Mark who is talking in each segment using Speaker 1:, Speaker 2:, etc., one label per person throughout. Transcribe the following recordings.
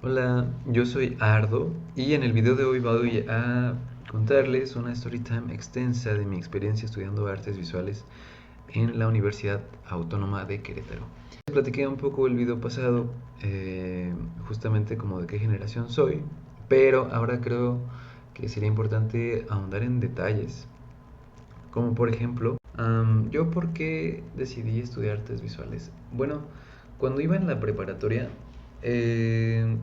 Speaker 1: Hola, yo soy Ardo y en el video de hoy voy a contarles una story time extensa de mi experiencia estudiando artes visuales en la Universidad Autónoma de Querétaro. Platiqué un poco el video pasado, justamente como de qué generación soy, pero ahora creo que sería importante ahondar en detalles, como por ejemplo, yo por qué decidí estudiar artes visuales. Bueno, cuando iba en la preparatoria, eh,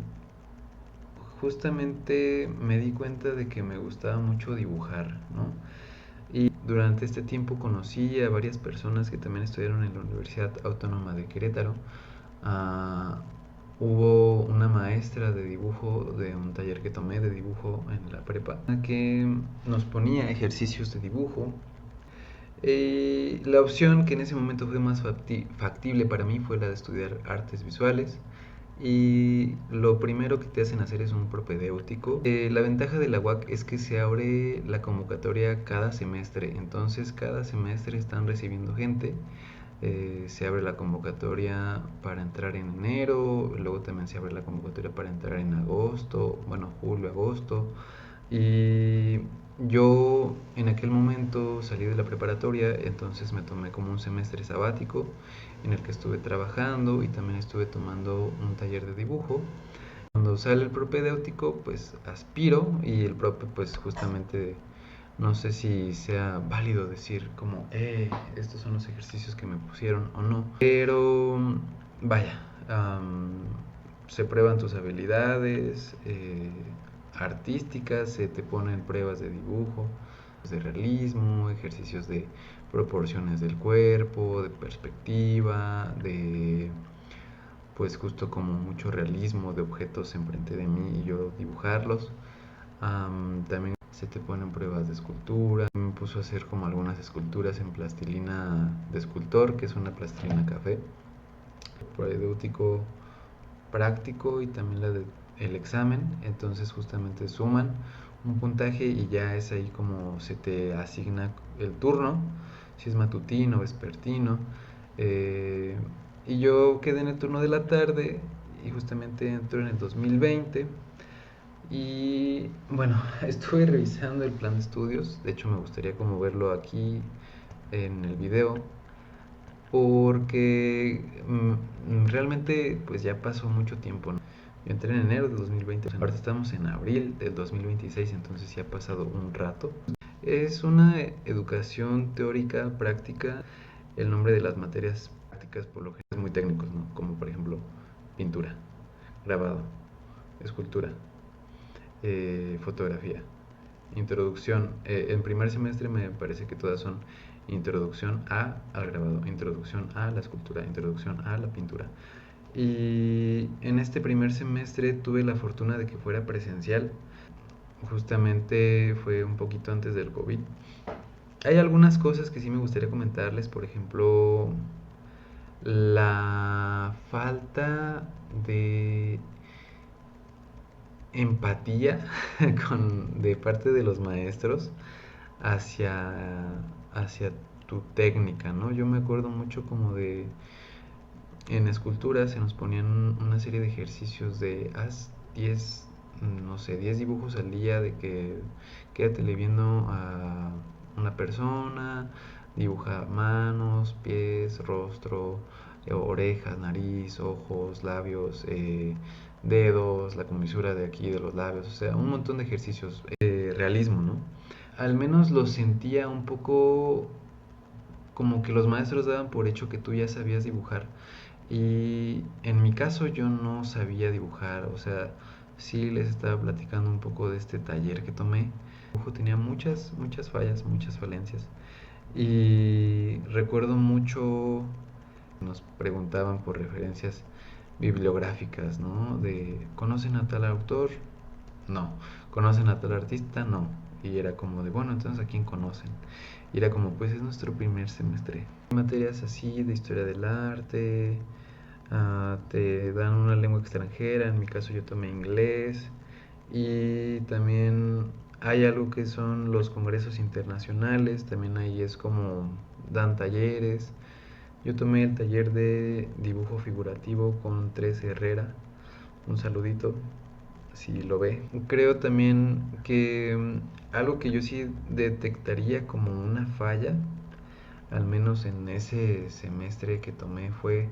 Speaker 1: justamente me di cuenta de que me gustaba mucho dibujar, ¿no? Y durante este tiempo conocí a varias personas que también estudiaron en la Universidad Autónoma de Querétaro. Ah, Hubo una maestra de dibujo de un taller que tomé de dibujo en la prepa que nos ponía ejercicios de dibujo. La opción que en ese momento fue más factible para mí fue la de estudiar artes visuales. Y lo primero que te hacen hacer es un propedéutico. La ventaja de la UAC es que se abre la convocatoria cada semestre, entonces cada semestre están recibiendo gente. Se abre la convocatoria para entrar en enero, luego también se abre la convocatoria para entrar en agosto, bueno, julio, agosto. Y yo en aquel momento salí de la preparatoria, entonces me tomé como un semestre sabático en el que estuve trabajando y también estuve tomando un taller de dibujo. Cuando sale el propedéutico, pues aspiro y el prope, pues justamente no sé si sea válido decir como, estos son los ejercicios que me pusieron o no, pero vaya, se prueban tus habilidades artísticas, se te ponen pruebas de dibujo, de realismo, ejercicios de proporciones del cuerpo, de perspectiva, de pues justo como mucho realismo de objetos enfrente de mí y yo dibujarlos. También se te ponen pruebas de escultura. Me puso a hacer como algunas esculturas en plastilina de escultor, que es una plastilina café. Propedéutico práctico y también el examen. Entonces justamente suman un puntaje y ya es ahí como se te asigna el turno, si es matutino o vespertino. Eh, y yo quedé en el turno de la tarde y justamente entro en el 2020. Y bueno, estuve revisando el plan de estudios, de hecho me gustaría como verlo aquí en el video, porque realmente pues ya pasó mucho tiempo, ¿no? Yo entré en enero de 2020, ahora estamos en abril del 2026, entonces ya ha pasado un rato. Es una educación teórica, práctica, el nombre de las materias prácticas por lo general es muy técnicos, ¿no? Como por ejemplo pintura, grabado, escultura, fotografía, introducción. En primer semestre me parece que todas son introducción al grabado, introducción a la escultura, introducción a la pintura. Y en este primer semestre tuve la fortuna de que fuera presencial. Justamente fue un poquito antes del COVID. Hay algunas cosas que sí me gustaría comentarles, por ejemplo, la falta de empatía de parte de los maestros hacia, hacia tu técnica, ¿no? Yo me acuerdo mucho como de en escultura se nos ponían una serie de ejercicios de haz 10, no sé, 10 dibujos al día, de que quédate viendo a una persona, dibuja manos, pies, rostro, orejas, nariz, ojos, labios, dedos, la comisura de aquí de los labios, o sea, un montón de ejercicios, realismo, ¿no? Al menos lo sentía un poco como que los maestros daban por hecho que tú ya sabías dibujar. Y en mi caso yo no sabía dibujar, o sea, sí les estaba platicando un poco de este taller que tomé. El dibujo tenía muchas fallas, muchas falencias. Y recuerdo mucho, nos preguntaban por referencias bibliográficas, ¿no? De, ¿conocen a tal autor? No. ¿Conocen a tal artista? No. Y era como de, bueno, entonces ¿a quién conocen? Y era como, pues es nuestro primer semestre. Materias así de historia del arte, te dan una lengua extranjera, en mi caso yo tomé inglés. Y también hay algo que son los congresos internacionales, también ahí es como dan talleres. Yo tomé el taller de dibujo figurativo con Tres Herrera, un saludito si lo ve. Creo también que algo que yo sí detectaría como una falla, al menos en ese semestre que tomé, fue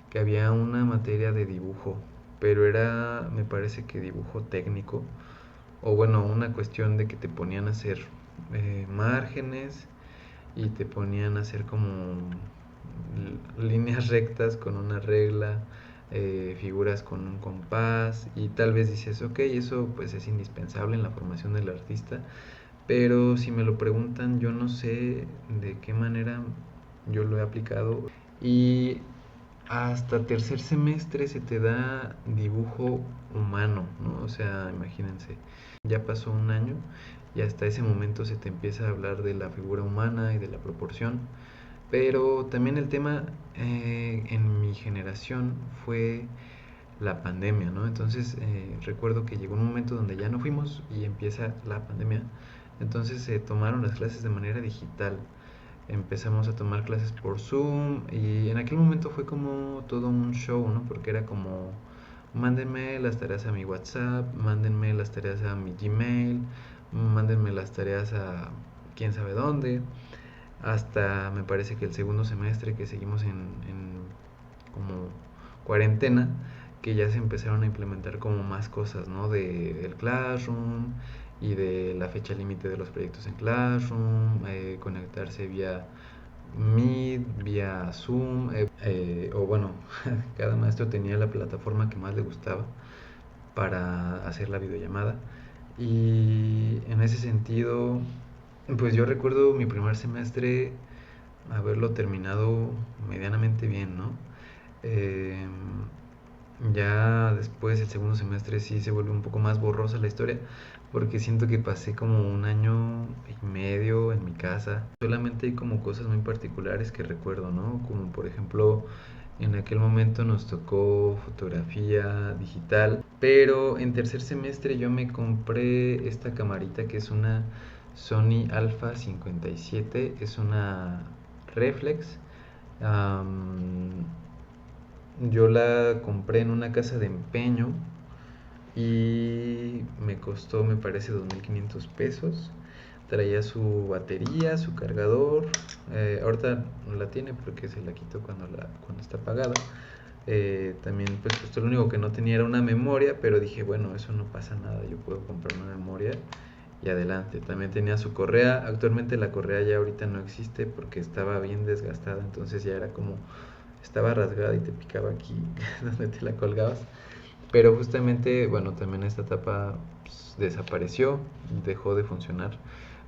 Speaker 1: que había una materia de dibujo, pero era, me parece que dibujo técnico, o bueno, una cuestión de que te ponían a hacer márgenes y te ponían a hacer como líneas rectas con una regla, figuras con un compás, y tal vez dices, ok, eso pues es indispensable en la formación del artista, pero si me lo preguntan yo no sé de qué manera yo lo he aplicado. Y hasta tercer semestre se te da dibujo humano, ¿no? O sea, imagínense, ya pasó un año y hasta ese momento se te empieza a hablar de la figura humana y de la proporción. Pero también el tema en mi generación fue la pandemia, ¿no? Entonces recuerdo que llegó un momento donde ya no fuimos y empieza la pandemia. Entonces se tomaron las clases de manera digital. Empezamos a tomar clases por Zoom y en aquel momento fue como todo un show, ¿no? Porque era como, mándenme las tareas a mi WhatsApp, mándenme las tareas a mi Gmail, mándenme las tareas a quién sabe dónde. Hasta me parece que el segundo semestre que seguimos en como cuarentena, que ya se empezaron a implementar como más cosas, ¿no? Del Classroom y de la fecha límite de los proyectos en Classroom, conectarse vía Meet, vía Zoom, o bueno, cada maestro tenía la plataforma que más le gustaba para hacer la videollamada. Y en ese sentido, pues yo recuerdo mi primer semestre haberlo terminado medianamente bien, ¿no? Eh, ya después el segundo semestre sí se vuelve un poco más borrosa la historia porque siento que pasé como un año y medio en mi casa. Solamente hay como cosas muy particulares que recuerdo, ¿no? Como por ejemplo en aquel momento nos tocó fotografía digital, pero en tercer semestre yo me compré esta camarita que es una Sony Alpha 57, es una reflex. Am, yo la compré en una casa de empeño y me costó, me parece, 2.500 pesos. Traía su batería, su cargador. Ahorita no la tiene porque se la quitó cuando está apagada. También, pues, justo lo único que no tenía era una memoria, pero dije, bueno, eso no pasa nada, yo puedo comprar una memoria y adelante. También tenía su correa. Actualmente la correa ya ahorita no existe porque estaba bien desgastada, entonces ya era como estaba rasgada y te picaba aquí donde te la colgabas. Pero justamente, bueno, también esta etapa pues, desapareció, dejó de funcionar.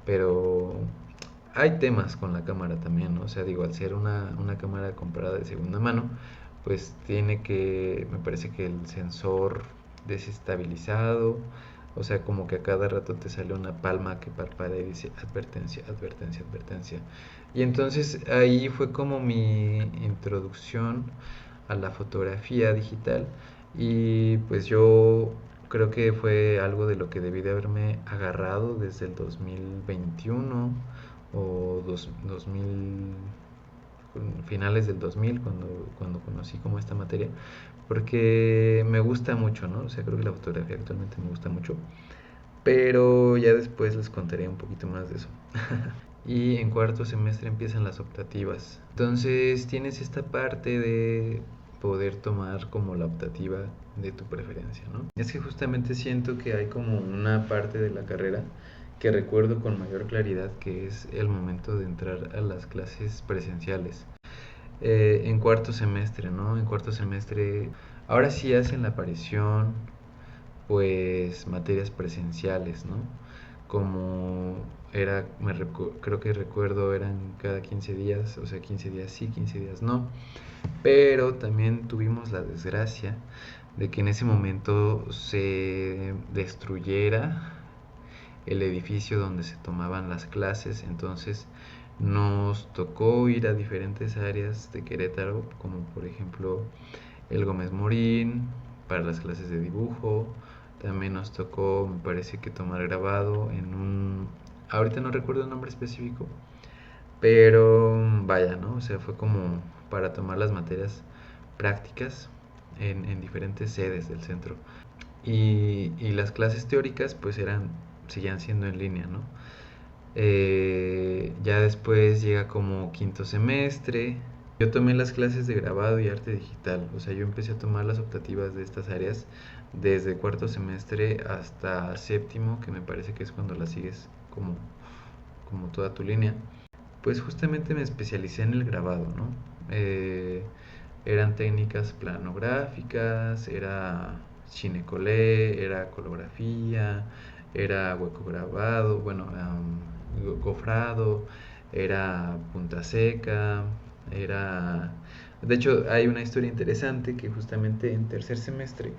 Speaker 1: Pero hay temas con la cámara también, ¿no? O sea, digo, al ser una cámara comprada de segunda mano, pues tiene que, me parece que el sensor desestabilizado, o sea, como que a cada rato te sale una palma que parpadea y dice advertencia, advertencia, advertencia. Y entonces ahí fue como mi introducción a la fotografía digital y pues yo creo que fue algo de lo que debí de haberme agarrado desde el 2021 o 2000, finales del 2000 cuando conocí como esta materia, porque me gusta mucho, ¿no? O sea, creo que la fotografía actualmente me gusta mucho, pero ya después les contaré un poquito más de eso. Y en cuarto semestre empiezan las optativas. Entonces tienes esta parte de poder tomar como la optativa de tu preferencia, ¿no? Es que justamente siento que hay como una parte de la carrera que recuerdo con mayor claridad, que es el momento de entrar a las clases presenciales. En cuarto semestre, ¿no? En cuarto semestre, ahora sí hacen la aparición pues materias presenciales, ¿no? Como era, creo que recuerdo eran cada 15 días, o sea, 15 días sí, 15 días no, pero también tuvimos la desgracia de que en ese momento se destruyera el edificio donde se tomaban las clases, entonces nos tocó ir a diferentes áreas de Querétaro, como por ejemplo el Gómez Morín, para las clases de dibujo. También nos tocó, me parece que tomar grabado en un... Ahorita no recuerdo el nombre específico, pero vaya, ¿no? O sea, fue como para tomar las materias prácticas en diferentes sedes del centro. Y las clases teóricas pues seguían siendo en línea, ¿no? Ya después llega como quinto semestre. Yo tomé las clases de grabado y arte digital, o sea, yo empecé a tomar las optativas de estas áreas desde cuarto semestre hasta séptimo, que me parece que es cuando las sigues como toda tu línea. Pues justamente me especialicé en el grabado, ¿no? Eh, Eran técnicas planográficas, era cinecolé, era colografía, era hueco grabado, bueno, gofrado, era punta seca, era... De hecho, hay una historia interesante que justamente en tercer semestre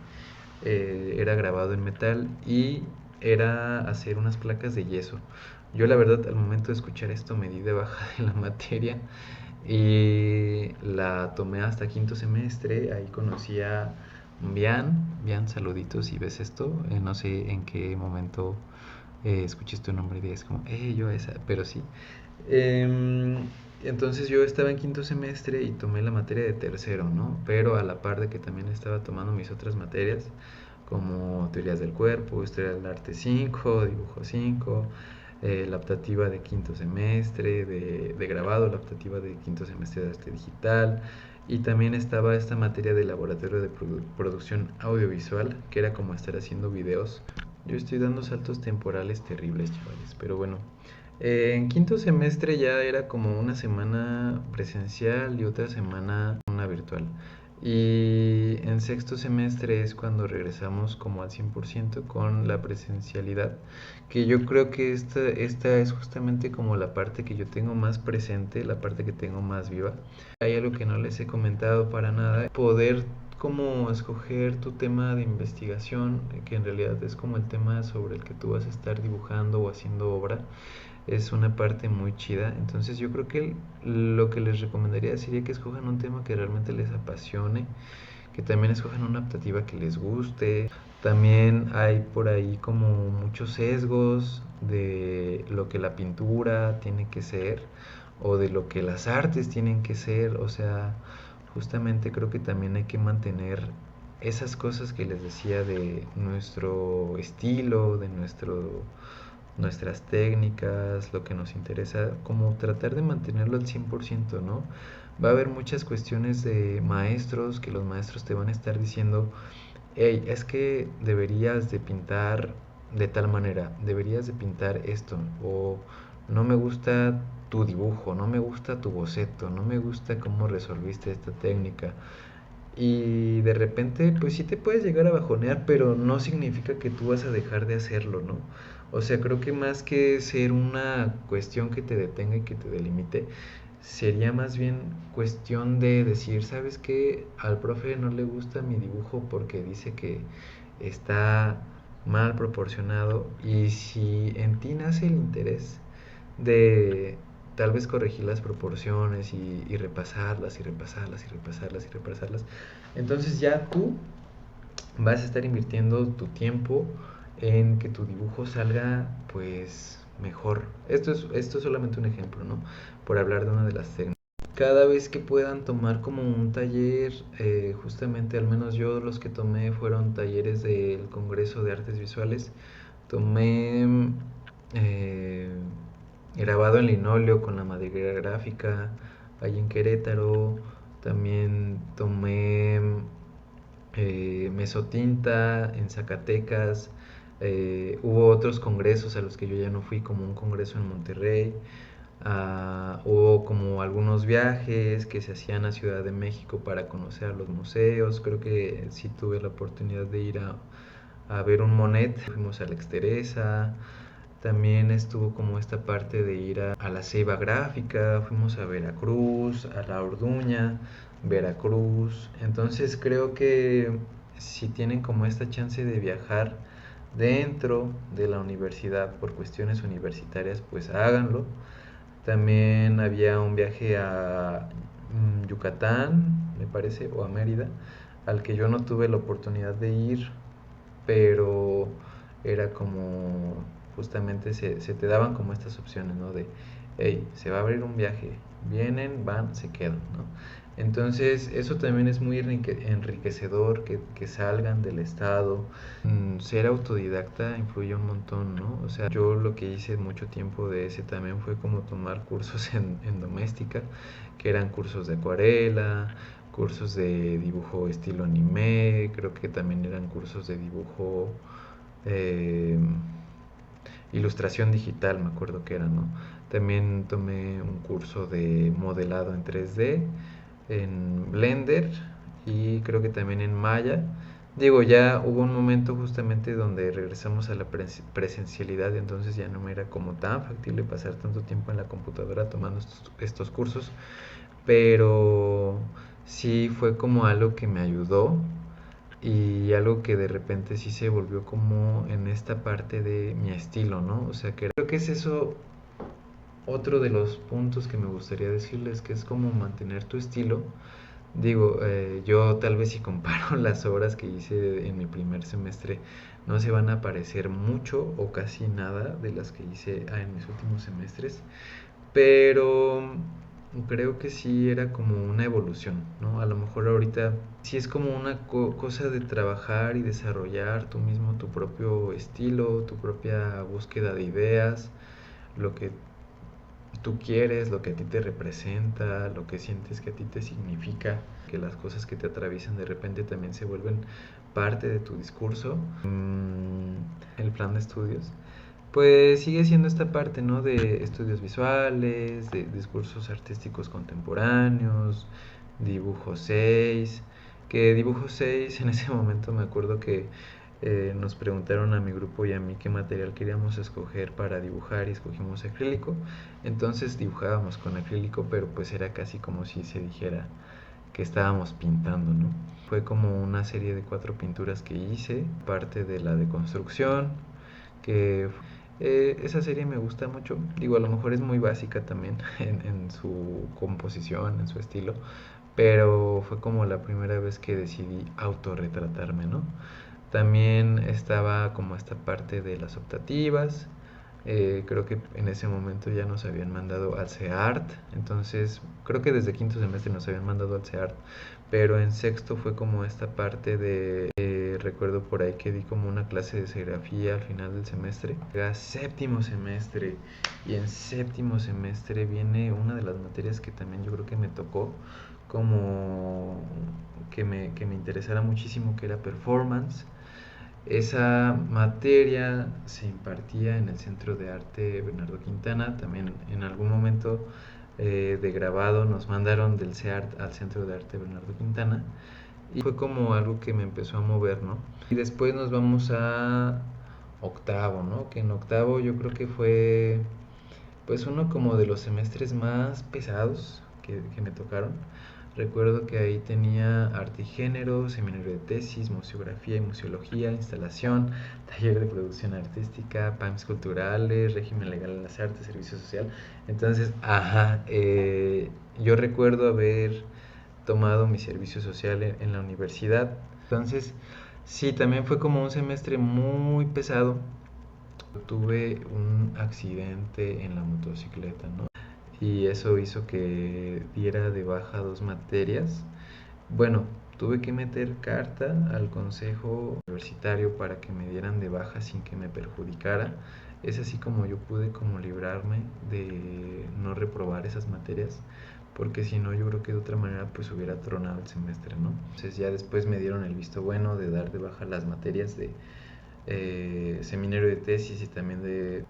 Speaker 1: era grabado en metal y era hacer unas placas de yeso. Yo la verdad al momento de escuchar esto me di de baja de la materia y la tomé hasta quinto semestre. Ahí conocí a Bian, saluditos si ves esto. No sé en qué momento escuches tu nombre y dices como, yo esa, pero sí. Em, entonces yo estaba en quinto semestre y tomé la materia de tercero, ¿no? Pero a la par de que también estaba tomando mis otras materias, como teorías del cuerpo, historia del arte 5, dibujo 5, la optativa de quinto semestre de grabado, la optativa de quinto semestre de arte digital, y también estaba esta materia de laboratorio de producción audiovisual, que era como estar haciendo videos. Yo estoy dando saltos temporales terribles, chavales, pero bueno. En quinto semestre ya era como una semana presencial y otra semana una virtual. Y en sexto semestre es cuando regresamos como al 100% con la presencialidad, que yo creo que esta es justamente como la parte que yo tengo más presente, la parte que tengo más viva. Hay algo que no les he comentado para nada, poder como escoger tu tema de investigación, que en realidad es como el tema sobre el que tú vas a estar dibujando o haciendo obra, es una parte muy chida. Entonces yo creo que lo que les recomendaría sería que escojan un tema que realmente les apasione, que también escojan una optativa que les guste. También hay por ahí como muchos sesgos de lo que la pintura tiene que ser o de lo que las artes tienen que ser. O sea, justamente creo que también hay que mantener esas cosas que les decía de nuestro estilo, de nuestras técnicas, lo que nos interesa, como tratar de mantenerlo al 100%, ¿no? Va a haber muchas cuestiones de maestros que los maestros te van a estar diciendo, hey, es que deberías de pintar de tal manera, deberías de pintar esto, o no me gusta tu dibujo, no me gusta tu boceto, no me gusta cómo resolviste esta técnica. Y de repente, pues sí te puedes llegar a bajonear, pero no significa que tú vas a dejar de hacerlo, ¿no? O sea, creo que más que ser una cuestión que te detenga y que te delimite, sería más bien cuestión de decir, ¿sabes qué? Al profe no le gusta mi dibujo porque dice que está mal proporcionado, y si en ti nace el interés de tal vez corregir las proporciones y repasarlas y repasarlas y repasarlas y repasarlas, entonces ya tú vas a estar invirtiendo tu tiempo en que tu dibujo salga pues mejor. Esto es solamente un ejemplo, ¿no? Por hablar de una de las técnicas. Cada vez que puedan tomar como un taller, justamente al menos yo los que tomé fueron talleres del Congreso de Artes Visuales. Tomé eh, grabado en linóleo con la madriguera gráfica ahí en Querétaro. También tomé mesotinta en Zacatecas. Hubo otros congresos a los que yo ya no fui, como un congreso en Monterrey. Hubo como algunos viajes que se hacían a Ciudad de México para conocer a los museos. Creo que sí tuve la oportunidad de ir a ver un Monet. Fuimos a la Exteresa. También estuvo como esta parte de ir a la Ceiba Gráfica, fuimos a Veracruz, a La Orduña, Veracruz. Entonces creo que si tienen como esta chance de viajar dentro de la universidad por cuestiones universitarias, pues háganlo. También había un viaje a Yucatán, me parece, o a Mérida, al que yo no tuve la oportunidad de ir, pero era como justamente se te daban como estas opciones, ¿no? De, hey, se va a abrir un viaje, vienen, van, se quedan, ¿no? Entonces, eso también es muy enriquecedor, que salgan del estado. Ser autodidacta influye un montón, ¿no? O sea, yo lo que hice mucho tiempo de ese también fue como tomar cursos en doméstica, que eran cursos de acuarela, cursos de dibujo estilo anime, creo que también eran cursos de dibujo, eh, ilustración digital, me acuerdo que era, ¿no? También tomé un curso de modelado en 3D, en Blender y creo que también en Maya. Digo, ya hubo un momento justamente donde regresamos a la presencialidad, entonces ya no me era como tan factible pasar tanto tiempo en la computadora tomando estos cursos, pero sí fue como algo que me ayudó y algo que de repente sí se volvió como en esta parte de mi estilo, ¿no? O sea, que creo que es eso otro de los puntos que me gustaría decirles, que es como mantener tu estilo. Digo, yo tal vez si comparo las obras que hice en mi primer semestre, no se van a parecer mucho o casi nada de las que hice en mis últimos semestres, pero creo que sí era como una evolución, ¿no? A lo mejor ahorita sí es como una cosa de trabajar y desarrollar tú mismo tu propio estilo, tu propia búsqueda de ideas, lo que tú quieres, lo que a ti te representa, lo que sientes que a ti te significa, que las cosas que te atraviesan de repente también se vuelven parte de tu discurso. El plan de estudios pues sigue siendo esta parte, ¿no? De estudios visuales, de discursos artísticos contemporáneos, dibujo 6 que dibujo 6 en ese momento me acuerdo que nos preguntaron a mi grupo y a mí qué material queríamos escoger para dibujar y escogimos acrílico. Entonces dibujábamos con acrílico, pero pues era casi como si se dijera que estábamos pintando, ¿no? Fue como una serie de 4 pinturas que hice, parte de la de construcción, que esa serie me gusta mucho. Digo, a lo mejor es muy básica también en su composición, en su estilo, pero fue como la primera vez que decidí autorretratarme, ¿no? También estaba como esta parte de las optativas. Creo que en ese momento ya nos habían mandado al CEART, entonces creo que desde quinto semestre nos habían mandado al CEART, pero en sexto fue como esta parte de, recuerdo por ahí que di como una clase de serigrafía al final del semestre. Era séptimo semestre y en séptimo semestre viene una de las materias que también yo creo que me tocó como que me interesara muchísimo, que era performance. Esa materia se impartía en el Centro de Arte Bernardo Quintana. También en algún momento de grabado nos mandaron del CEART al Centro de Arte Bernardo Quintana. Y fue como algo que me empezó a mover, ¿no? Y después nos vamos a octavo, ¿no? Que en octavo yo creo que fue pues uno como de los semestres más pesados que me tocaron. Recuerdo que ahí tenía arte y género, seminario de tesis, museografía y museología, instalación, taller de producción artística, PAMs culturales, régimen legal en las artes, servicio social. Entonces, yo recuerdo haber tomado mi servicio social en la universidad. Entonces, sí, también fue como un semestre muy pesado. Tuve un accidente en la motocicleta, ¿no? Y eso hizo que diera de baja 2 materias. Bueno, tuve que meter carta al consejo universitario para que me dieran de baja sin que me perjudicara. Es así como yo pude como librarme de no reprobar esas materias, porque si no yo creo que de otra manera pues hubiera tronado el semestre, ¿no? Entonces ya después me dieron el visto bueno de dar de baja las materias de seminario de tesis y también de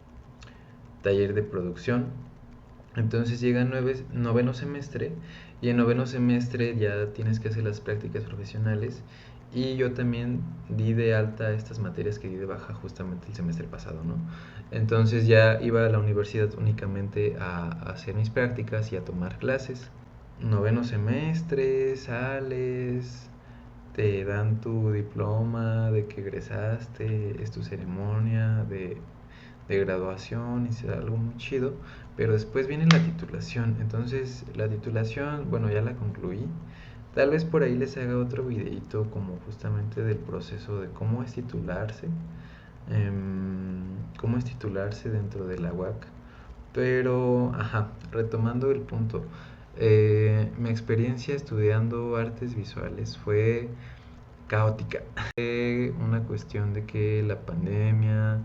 Speaker 1: taller de producción. Entonces llega noveno semestre y en noveno semestre ya tienes que hacer las prácticas profesionales y yo también di de alta estas materias que di de baja justamente el semestre pasado, ¿no? Entonces ya iba a la universidad únicamente a hacer mis prácticas y a tomar clases. Noveno semestre, sales, te dan tu diploma de que egresaste, es tu ceremonia de graduación y será algo muy chido, pero después viene la titulación. Entonces, la titulación, bueno, ya la concluí. Tal vez por ahí les haga otro videito como justamente del proceso de cómo es titularse, cómo es titularse dentro de la UAC, Pero, ajá, retomando el punto, mi experiencia estudiando artes visuales fue caótica. Fue una cuestión de que la pandemia,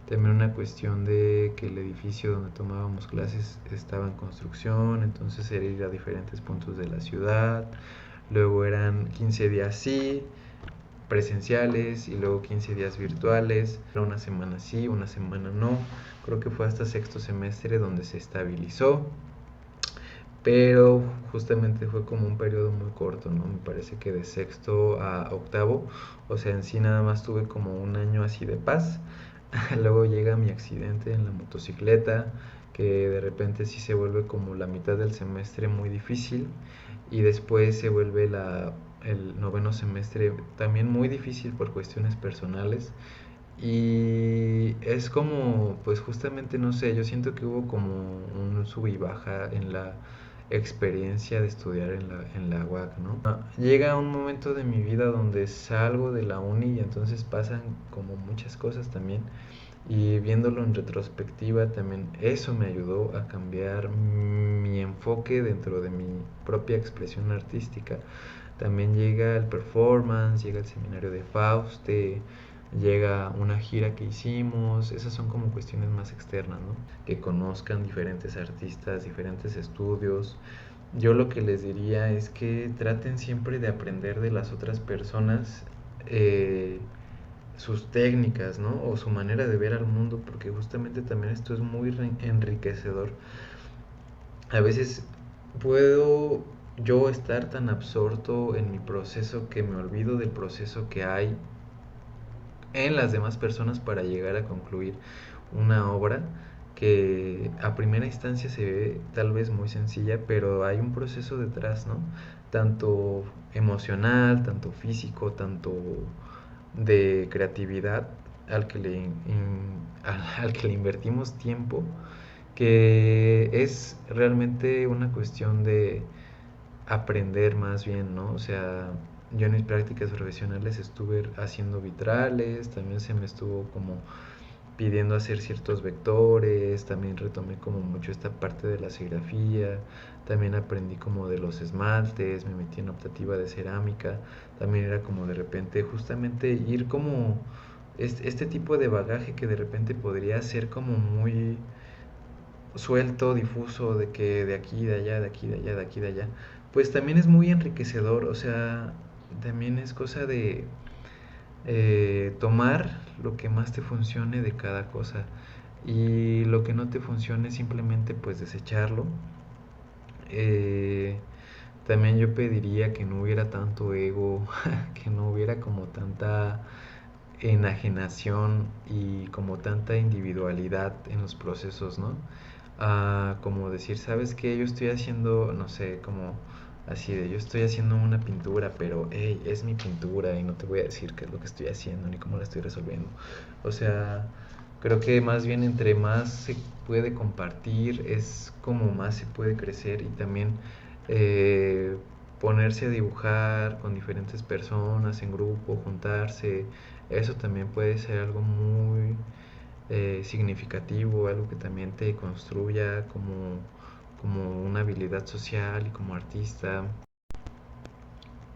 Speaker 1: también una cuestión de que el edificio donde tomábamos clases estaba en construcción, entonces era ir a diferentes puntos de la ciudad, luego eran 15 días sí, presenciales y luego 15 días virtuales, una semana sí, una semana no, creo que fue hasta sexto semestre donde se estabilizó, pero justamente fue como un periodo muy corto, ¿no? Me parece que de sexto a octavo, o sea, en sí nada más tuve como un año así de paz. Luego llega mi accidente en la motocicleta, que de repente sí se vuelve como la mitad del semestre muy difícil y después se vuelve el noveno semestre también muy difícil por cuestiones personales. Y es como, pues justamente, no sé, yo siento que hubo como un sub y baja en la experiencia de estudiar en la UAC, ¿no? Llega un momento de mi vida donde salgo de la uni y entonces pasan como muchas cosas también. Y viéndolo en retrospectiva también eso me ayudó a cambiar mi enfoque dentro de mi propia expresión artística. También llega el performance, llega el seminario de Fauste, llega una gira que hicimos, esas son como cuestiones más externas, ¿no? Que conozcan diferentes artistas, diferentes estudios. Yo lo que les diría es que traten siempre de aprender de las otras personas sus técnicas, ¿no? O su manera de ver al mundo, porque justamente también esto es muy enriquecedor. A veces puedo yo estar tan absorto en mi proceso que me olvido del proceso que hay en las demás personas para llegar a concluir una obra que a primera instancia se ve tal vez muy sencilla, pero hay un proceso detrás, ¿no? Tanto emocional, tanto físico, tanto de creatividad al que al que le invertimos tiempo, que es realmente una cuestión de aprender más bien, ¿no? O sea, yo en mis prácticas profesionales estuve haciendo vitrales, también se me estuvo como pidiendo hacer ciertos vectores, también retomé como mucho esta parte de la serigrafía, también aprendí como de los esmaltes, me metí en optativa de cerámica, también era como de repente justamente ir como este tipo de bagaje que de repente podría ser como muy suelto, difuso, de que de aquí, de allá, de aquí, de allá, de aquí, de allá, pues también es muy enriquecedor, o sea, también es cosa de tomar lo que más te funcione de cada cosa y lo que no te funcione simplemente pues desecharlo. Eh, También yo pediría que no hubiera tanto ego, que no hubiera como tanta enajenación y como tanta individualidad en los procesos, ¿no? Como decir, ¿sabes qué? Yo estoy haciendo, no sé, como así de, yo estoy haciendo una pintura, pero, hey, es mi pintura y no te voy a decir qué es lo que estoy haciendo ni cómo la estoy resolviendo. O sea, creo que más bien entre más se puede compartir es como más se puede crecer y también eh, ponerse a dibujar con diferentes personas en grupo, juntarse, eso también puede ser algo muy significativo, algo que también te construya como una habilidad social y como artista.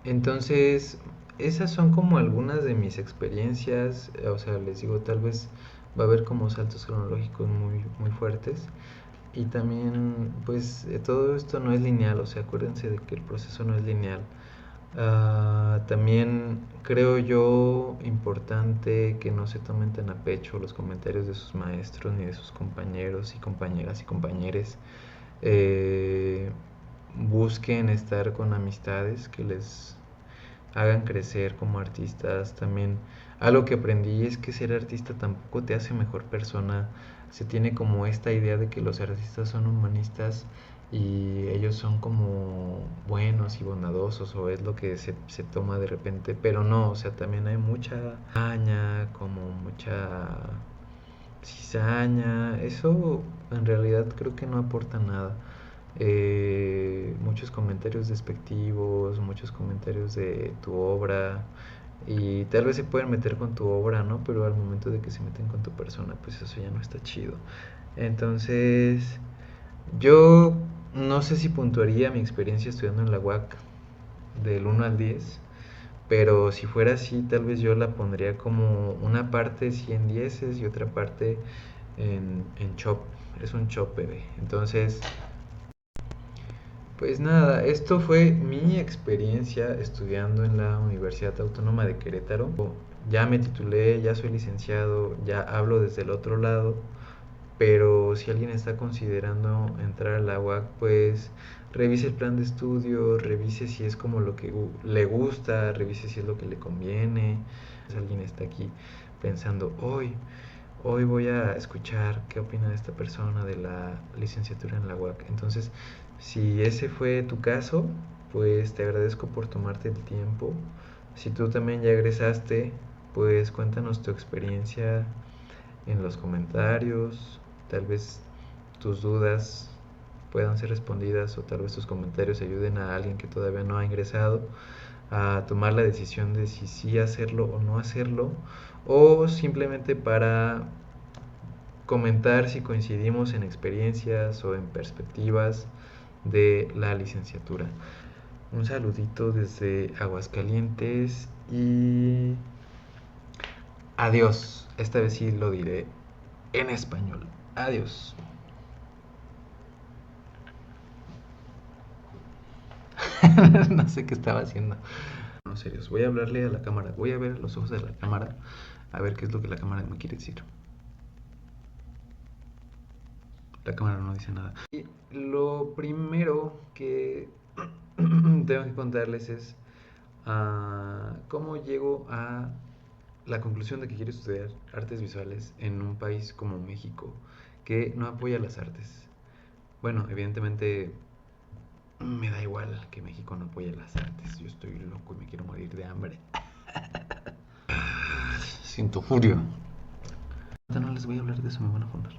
Speaker 1: Entonces, esas son como algunas de mis experiencias, o sea, les digo, tal vez va a haber como saltos cronológicos muy, muy fuertes. Y también, pues, todo esto no es lineal, o sea, acuérdense de que el proceso no es lineal. También creo yo importante que no se tomen tan a pecho los comentarios de sus maestros ni de sus compañeros y compañeras y compañeros. Eh, Busquen estar con amistades que les hagan crecer como artistas. También algo que aprendí es que ser artista tampoco te hace mejor persona. Se tiene como esta idea de que los artistas son humanistas y ellos son como buenos y bondadosos o es lo que se toma de repente, pero no, o sea, también hay mucha haña, como mucha cizaña, eso en realidad creo que no aporta nada. Muchos comentarios despectivos, muchos comentarios de tu obra, y tal vez se pueden meter con tu obra, ¿no? Pero al momento de que se meten con tu persona, pues eso ya no está chido. Entonces, yo no sé si puntuaría mi experiencia estudiando en la UAC del 1 al 10, pero si fuera así, tal vez yo la pondría como una parte 100 dieces y otra parte en chop. Es un chop, bebé. Entonces, pues nada, esto fue mi experiencia estudiando en la Universidad Autónoma de Querétaro. Ya me titulé, ya soy licenciado, ya hablo desde el otro lado, pero si alguien está considerando entrar a la UAC, pues revise el plan de estudio, revise si es como lo que le gusta, revise si es lo que le conviene. Si alguien está aquí pensando, hoy voy a escuchar qué opina esta persona de la licenciatura en la UAC. Entonces, si ese fue tu caso, pues te agradezco por tomarte el tiempo. Si tú también ya egresaste, pues cuéntanos tu experiencia en los comentarios. Tal vez tus dudas puedan ser respondidas o tal vez tus comentarios ayuden a alguien que todavía no ha ingresado a tomar la decisión de si sí hacerlo o no hacerlo, o simplemente para comentar si coincidimos en experiencias o en perspectivas de la licenciatura. Un saludito desde Aguascalientes y adiós. Esta vez sí lo diré en español. Adiós. No sé qué estaba haciendo. No, serios. Voy a hablarle a la cámara. Voy a ver los ojos de la cámara. A ver qué es lo que la cámara me quiere decir. La cámara no dice nada. Y lo primero que tengo que contarles es cómo llego a la conclusión de que quiero estudiar artes visuales en un país como México, que no apoya las artes. Bueno, evidentemente me da igual que México no apoye las artes. Yo estoy loco y me quiero morir de hambre. Siento furia. No les voy a hablar de eso, me van a fundar.